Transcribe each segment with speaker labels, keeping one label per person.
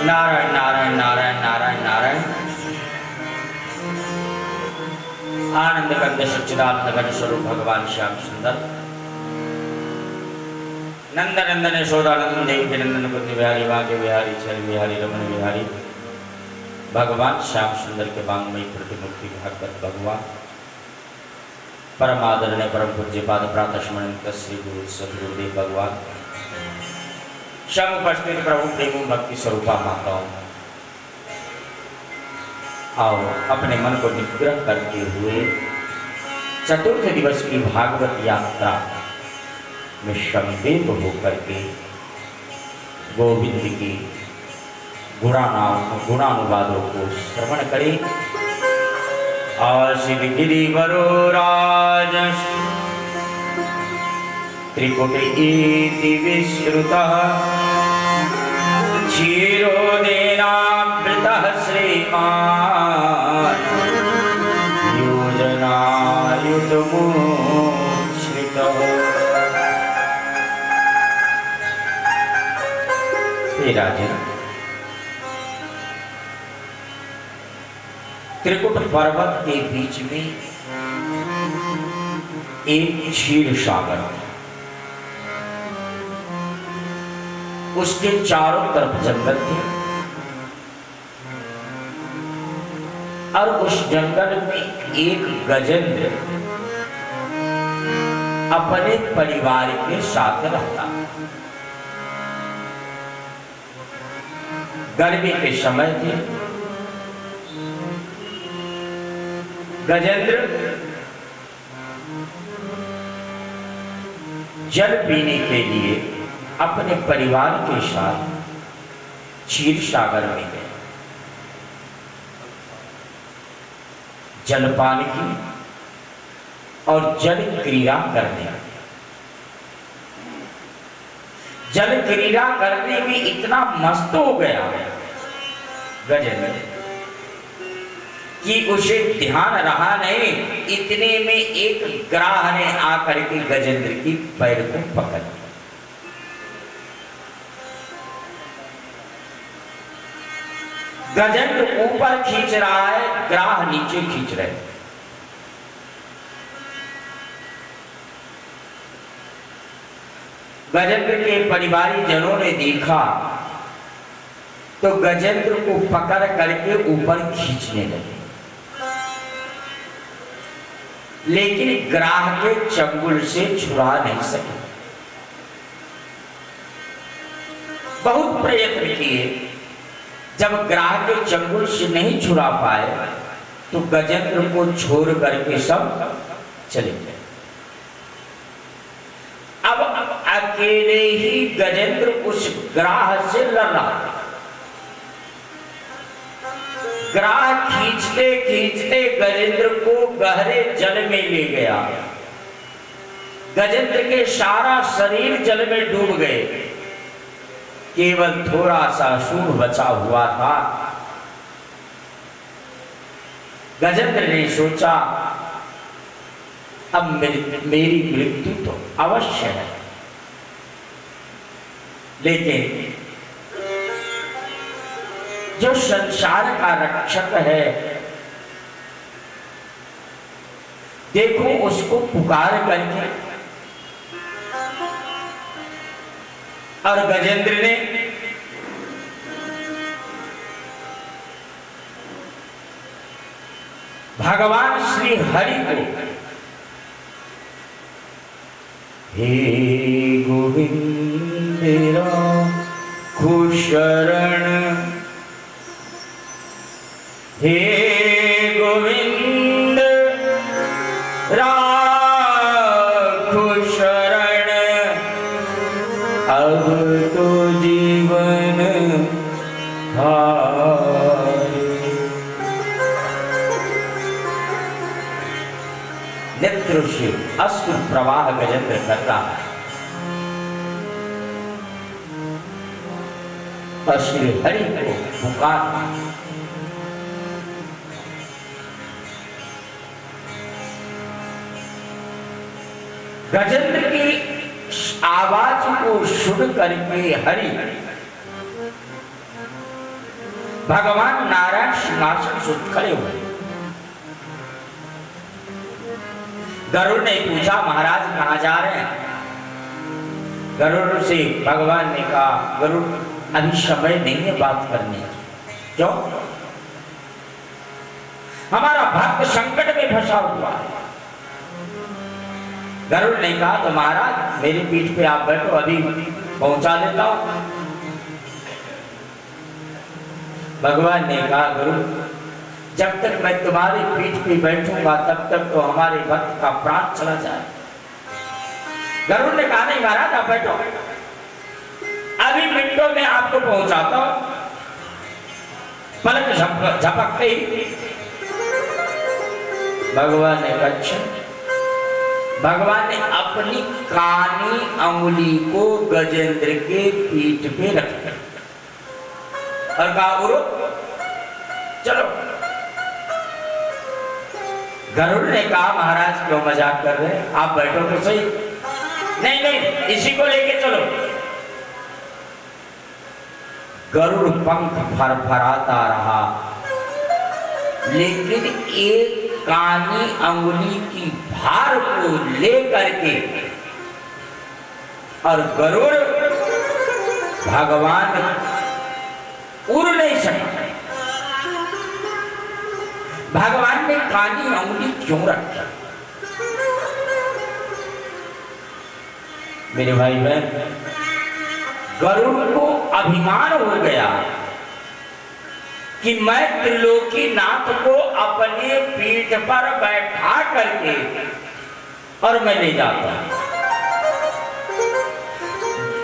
Speaker 1: नारायण नारायण नारायण नारायण नारायण। आनंद कंद सच्चिदानंद घन स्वरूप भगवान श्याम सुंदर नंद नंदन यशोदानंदन देवकी नंदन कुंज बिहारी भाग्य बिहारी चल बिहारी रमन बिहारी भगवान श्याम सुंदर के वांगमयी प्रतिमुक्ति भागवत भगवान परम आदरणीय परम पूज्य पाद प्रातः स्मरण श्री गुरु सदगुरुदेव भगवान शम उपस्थित प्रभु प्रेम भक्ति स्वरूपा माताओं, आओ अपने मन को निग्रह करते हुए चतुर्थ दिवस की भागवत यात्रा में संवेद होकर के गोविंद की गुणानुवादों को श्रवण करें। आशिव गिरिवरो राज त्रिकुट इति विश्रुतः क्षीरोदेनावृतः श्रीमान् योजनायुतमुच्छ्रितः। हे राजन, त्रिकुट पर्वत के बीच में एक क्षीर सागर, उसके चारों तरफ जंगल थे और उस जंगल में एक गजेंद्र अपने परिवार के साथ रहता। गर्मी के समय थे। गजेंद्र जल पीने के लिए अपने परिवार के साथ क्षीर सागर में गए। जलपान की और जल क्रीड़ा करने लगे। जल क्रीड़ा करने में इतना मस्त हो गया गजेंद्र कि उसे ध्यान रहा नहीं। इतने में एक ग्राह ने आकर के गजेंद्र की पैर को पकड़ लिया। गजेंद्र ऊपर खींच रहा है, ग्राह नीचे खींच रहे। गजेंद्र के परिवारी जनों ने देखा तो गजेंद्र को पकड़ करके ऊपर खींचने लगे, लेकिन ग्राह के चंगुल से छुड़ा नहीं सके। बहुत प्रयत्न किए, जब ग्राह के चंगुल से नहीं छुड़ा पाए तो गजेंद्र को छोड़ करके सब चले गए। अब अकेले ही गजेंद्र उस ग्राह से लड़ रहा था। ग्राह खींचते खींचते गजेंद्र को गहरे जल में ले गया। गजेंद्र के सारा शरीर जल में डूब गए, केवल थोड़ा सा सूंड बचा हुआ था। गजेंद्र ने सोचा अब मेरी मृत्यु तो अवश्य है, लेकिन जो संसार का रक्षक है, देखो उसको पुकार करके। और गजेंद्र ने भगवान श्री हरि को, हे गोविंद राखो शरण, हे गोविंद राखो शरण, अब तो जीवन हारे। नेत्र से अश्रु प्रवाह गजेंद्र कर रहा है। और श्री हरि को पुकार, गजेंद्र की आवाज को सुन करके हरि भगवान नारायण सिंहासन से खड़े हुए। गरुड़ ने पूछा महाराज कहां जा रहे हैं? गरुड़ से भगवान ने कहा गरुड़ अभी समय नहीं है बात करने। क्यों? हमारा भक्त संकट में फंसा हुआ है। गरुड़ ने कहा तो महाराज मेरी पीठ पे आप बैठो, अभी पहुंचा देता हूं। भगवान ने कहा गरुड़ जब तक मैं तुम्हारी पीठ पे बैठूंगा तब तक तो हमारे भक्त का प्राण चला जाए। गरुड़ ने कहा नहीं महाराज आप बैठो, अभी मिनटों में आपको पहुंचाता हूं। पलक झपकते ही भगवान ने कहा, भगवान ने अपनी कानी अंगुली को गजेंद्र के पीठ पे रखा और कहा उरो चलो। गरुड़ ने कहा महाराज क्यों मजाक कर रहे हैं, आप बैठो तो सही। नहीं नहीं इसी को लेके चलो। गरुड़ पंख फरफराता रहा, लेकिन एक कानी अंगुली की भार को लेकर के और गरुड़ भगवान उड़ नहीं सका। भगवान ने कानी अंगुली क्यों रखी? मेरे भाई बहन, गरुड़ को अभिमान हो गया कि मैं त्रिलोकीनाथ को अपने पीठ पर बैठा करके और मैं ले जाता।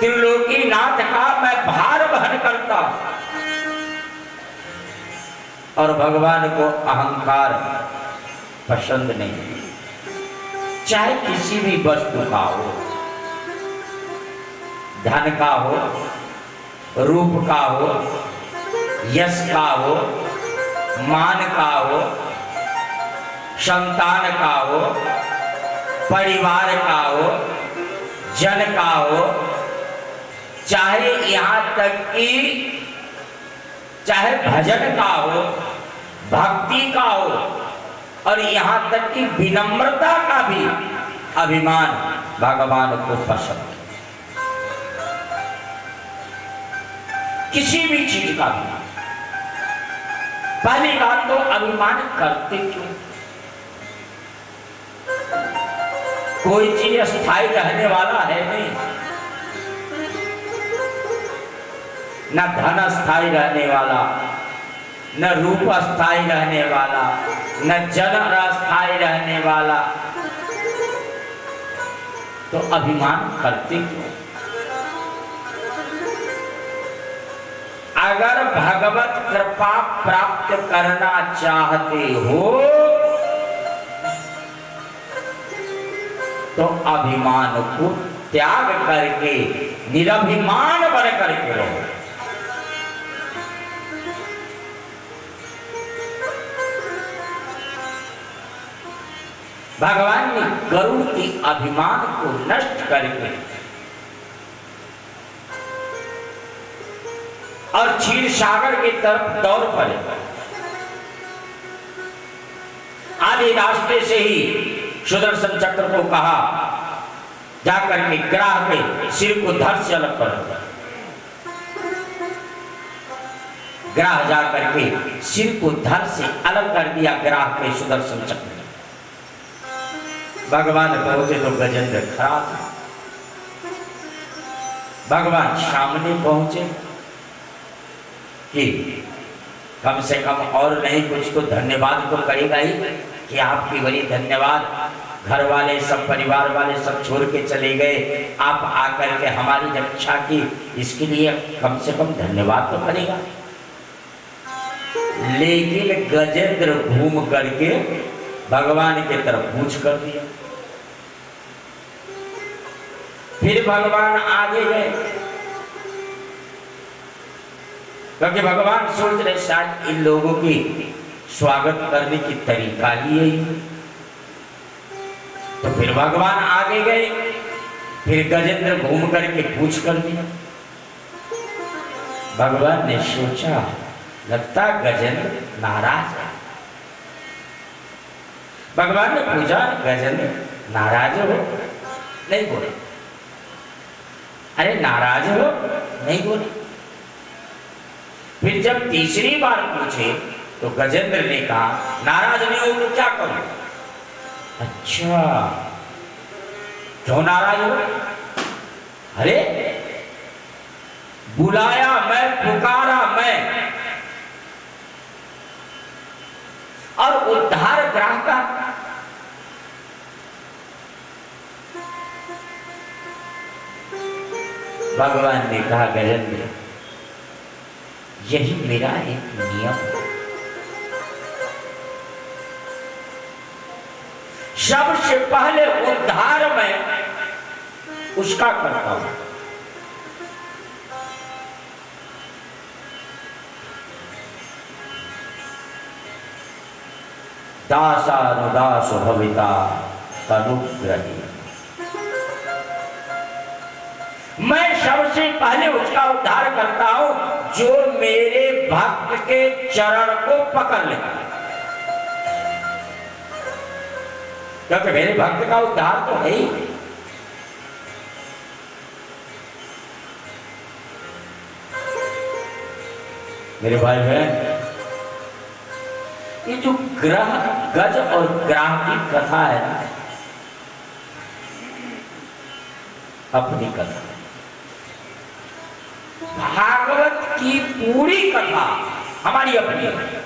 Speaker 1: त्रिलोकीनाथ का मैं भार वहन करता और भगवान को अहंकार पसंद नहीं। चाहे किसी भी वस्तु का हो, धन का हो, रूप का हो, यश का हो, मान का हो, संतान का हो, परिवार का हो, जन का हो, चाहे यहां तक कि चाहे भजन का हो, भक्ति का हो, और यहां तक कि विनम्रता का भी अभिमान भगवान को पसंद है। किसी भी चीज का भी। पहली बात तो अभिमान करते क्यों? कोई चीज स्थायी रहने वाला है नहीं, न धन स्थायी रहने वाला, न रूप स्थायी रहने वाला, न जन अस्थायी रहने वाला, तो अभिमान करते क्यों? अगर भगवत कृपा प्राप्त करना चाहते हो तो अभिमान को त्याग करके निरभिमान बन करके रहो। भगवान ने गरुड़ के अभिमान को नष्ट करके और क्षीर सागर की तरफ दौड़ पड़े। आधे रास्ते से ही सुदर्शन चक्र को कहा जाकर के ग्राह के सिर को धड़ से अलग कर दो। ग्राह जाकर के सिर को धड़ से अलग कर दिया ग्राह के सुदर्शन चक्र। भगवान पहुंचे तो गजेंद्र खड़ा था। भगवान सामने पहुंचे कि कम से कम और नहीं कुछ तो धन्यवाद तो करेगा ही कि आपकी बड़ी धन्यवाद, घर वाले सब परिवार वाले सब छोड़ के चले गए, आप आकर के हमारी रक्षा की, इसके लिए कम से कम धन्यवाद तो करेगा। लेकिन गजेंद्र घूम करके भगवान की तरफ पूछ कर दिया। फिर भगवान आगे गए क्योंकि भगवान सोच रहे शायद इन लोगों की स्वागत करने की तरीका ही यही है। तो फिर भगवान आगे गए। फिर गजेंद्र घूम करके पूछ कर दिया। भगवान ने सोचा लगता गजेंद्र नाराज है। भगवान ने पूछा गजेंद्र नाराज हो? नहीं बोले। अरे नाराज हो? नहीं बोले। फिर जब तीसरी बार पूछे तो गजेंद्र ने कहा नाराज नहीं हो तो क्या करूं? अच्छा क्यों नाराज हो? अरे बुलाया मैं, पुकारा मैं और उद्धार ग्राह का। भगवान ने कहा गजेंद्र यही मेरा एक नियम है। सबसे पहले उद्धार में उसका करता हूं। दासानुदास भविता तनुग्रही। मैं सबसे पहले उसका उद्धार करता हूं जो मेरे भक्त के चरण को पकड़ लेता है। क्योंकि मेरे भक्त का उद्धार तो है ही। मेरे भाई बहन, ये जो ग्रह गज और ग्राह की कथा है ना, अपनी कथा भागवत की पूरी कथा हमारी अपनी है।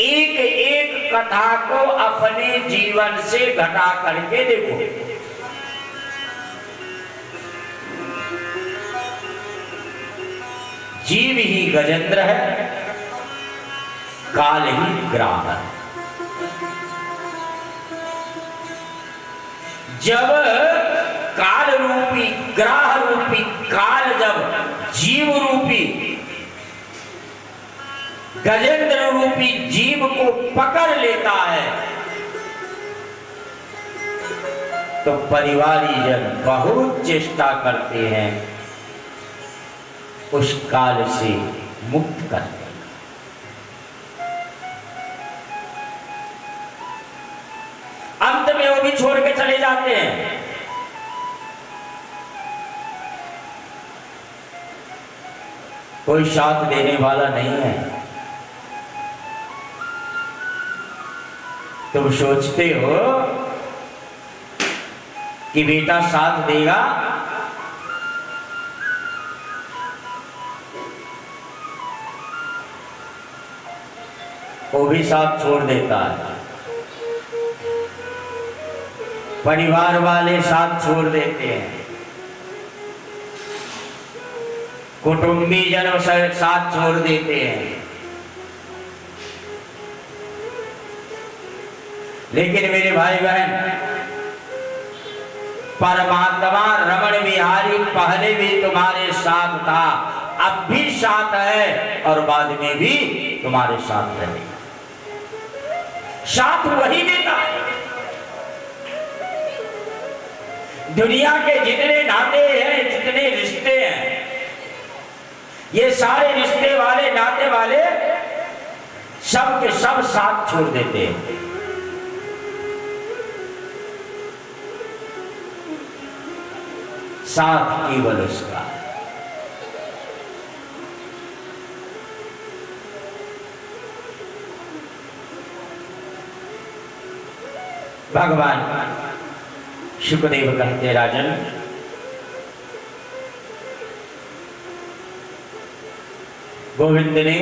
Speaker 1: एक एक कथा को अपने जीवन से घटा करके देखो। जीव ही गजेंद्र है, काल ही ग्राह है। जब काल रूपी ग्राह रूपी काल जब जीव रूपी गजेंद्र रूपी जीव को पकड़ लेता है तो परिवारी जन बहुत चेष्टा करते हैं उस काल से मुक्त करने। अंत में वो भी छोड़ के चले जाते हैं। कोई साथ देने वाला नहीं है। तुम सोचते हो कि बेटा साथ देगा, वो भी साथ छोड़ देता है। परिवार वाले साथ छोड़ देते हैं, कुटुंबी जन साथ छोड़ देते हैं, लेकिन मेरे भाई बहन, परमात्मा रमण बिहारी पहले भी तुम्हारे साथ था, अब भी साथ है और बाद में भी तुम्हारे साथ रहेगा। साथ वही देता है। दुनिया के जितने नाते हैं, जितने रिश्ते हैं, ये सारे रिश्ते वाले, नाते वाले सब के सब साथ छोड़ देते हैं। साथ केवल उसका। भगवान शुकदेव कहते, राजन गोविंद ने